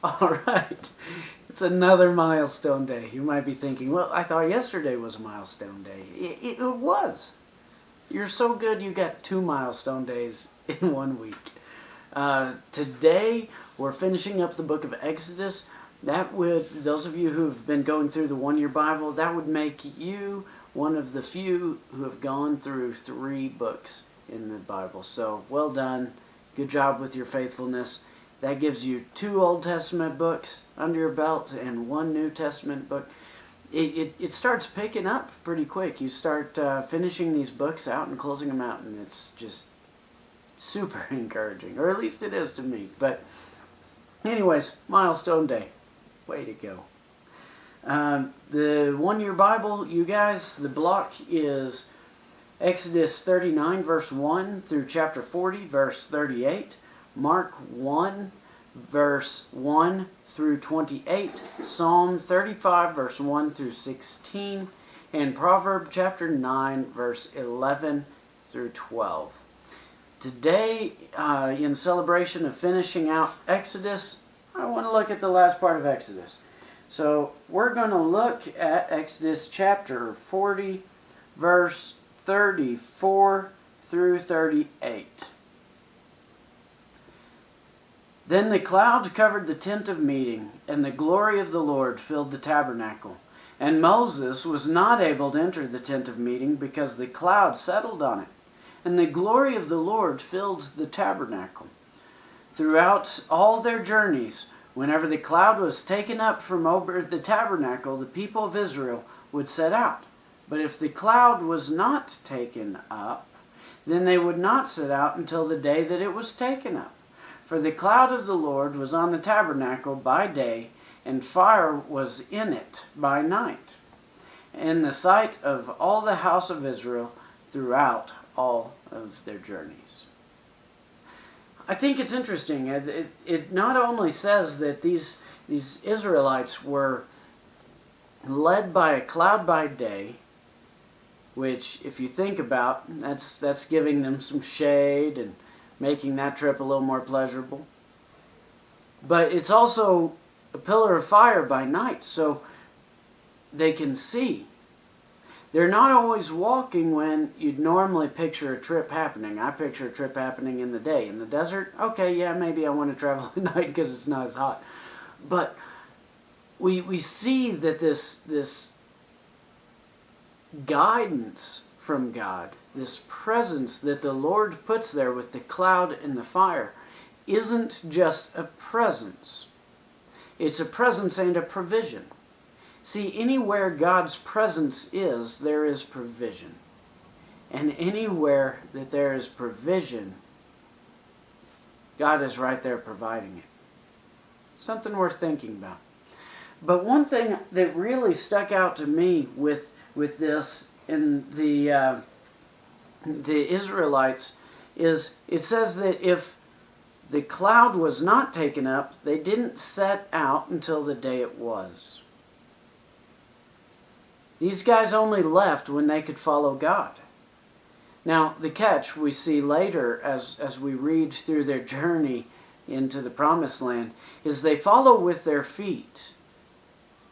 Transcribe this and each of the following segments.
All right. It's another milestone day. You might be thinking, well, I thought yesterday was a milestone day. It was. You're so good you got 2 milestone days in 1 week. Today, we're finishing up the book of Exodus. That would, those of you who've been going through the one-year Bible, that would make you one of the few who have gone through 3 books in the Bible. So, well done. Good job with your faithfulness. That gives you 2 Old Testament books under your belt and 1 New Testament book. It starts picking up pretty quick. You start finishing these books out and closing them out, and it's just super encouraging, or at least it is to me. But anyways, milestone day. Way to go. The one-year Bible, you guys, the block is Exodus 39, verse 1 through chapter 40, verse 38. Mark 1, verse 1 through 28, Psalm 35, verse 1 through 16, and Proverbs chapter 9, verse 11 through 12. Today, in celebration of finishing out Exodus, I want to look at the last part of Exodus. So we're going to look at Exodus chapter 40, verse 34 through 38. Then the cloud covered the tent of meeting, and the glory of the Lord filled the tabernacle. And Moses was not able to enter the tent of meeting because the cloud settled on it. And the glory of the Lord filled the tabernacle. Throughout all their journeys, whenever the cloud was taken up from over the tabernacle, the people of Israel would set out. But if the cloud was not taken up, then they would not set out until the day that it was taken up. For the cloud of the Lord was on the tabernacle by day, and fire was in it by night, in the sight of all the house of Israel throughout all of their journeys. I think it's interesting. It not only says that these Israelites were led by a cloud by day, which, if you think about, that's giving them some shade and making that trip a little more pleasurable. But it's also a pillar of fire by night, so they can see. They're not always walking when you'd normally picture a trip happening. I picture a trip happening in the day. In the desert, okay, yeah, maybe I want to travel at night because it's not as hot. But we see that this guidance from God, this presence that the Lord puts there with the cloud and the fire, isn't just a presence. It's a presence and a provision. See, anywhere God's presence is, there is provision. And anywhere that there is provision, God is right there providing it. Something worth thinking about. But one thing that really stuck out to me with this in the Israelites is it says that if the cloud was not taken up, they didn't set out until the day it was. These guys only left when they could follow God. Now, the catch we see later as we read through their journey into the Promised Land is they follow with their feet.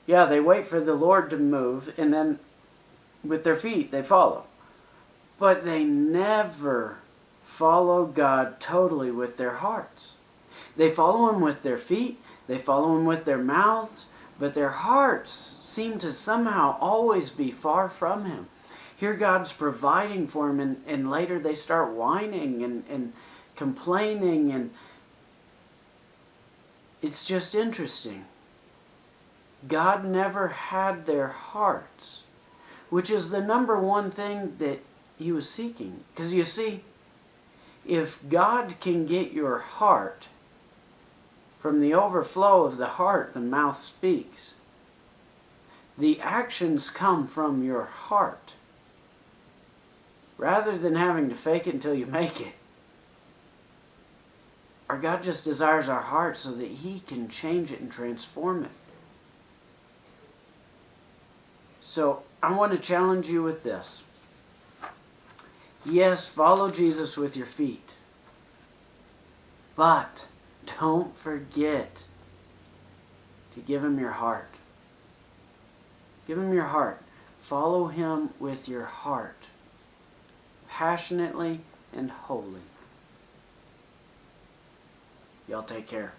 Yeah, they wait for the Lord to move, and then with their feet they follow. But they never follow God totally with their hearts. They follow Him with their feet, they follow Him with their mouths, but their hearts seem to somehow always be far from Him. Here God's providing for them, and later they start whining and complaining, and it's just interesting. God never had their hearts, which is the number one thing that He was seeking. Because you see, if God can get your heart, from the overflow of the heart the mouth speaks. The actions come from your heart, rather than having to fake it until you make it. Our God just desires our heart so that He can change it and transform it. So I want to challenge you with this. Yes, follow Jesus with your feet. But don't forget to give Him your heart. Give Him your heart. Follow Him with your heart, passionately and wholly. Y'all take care.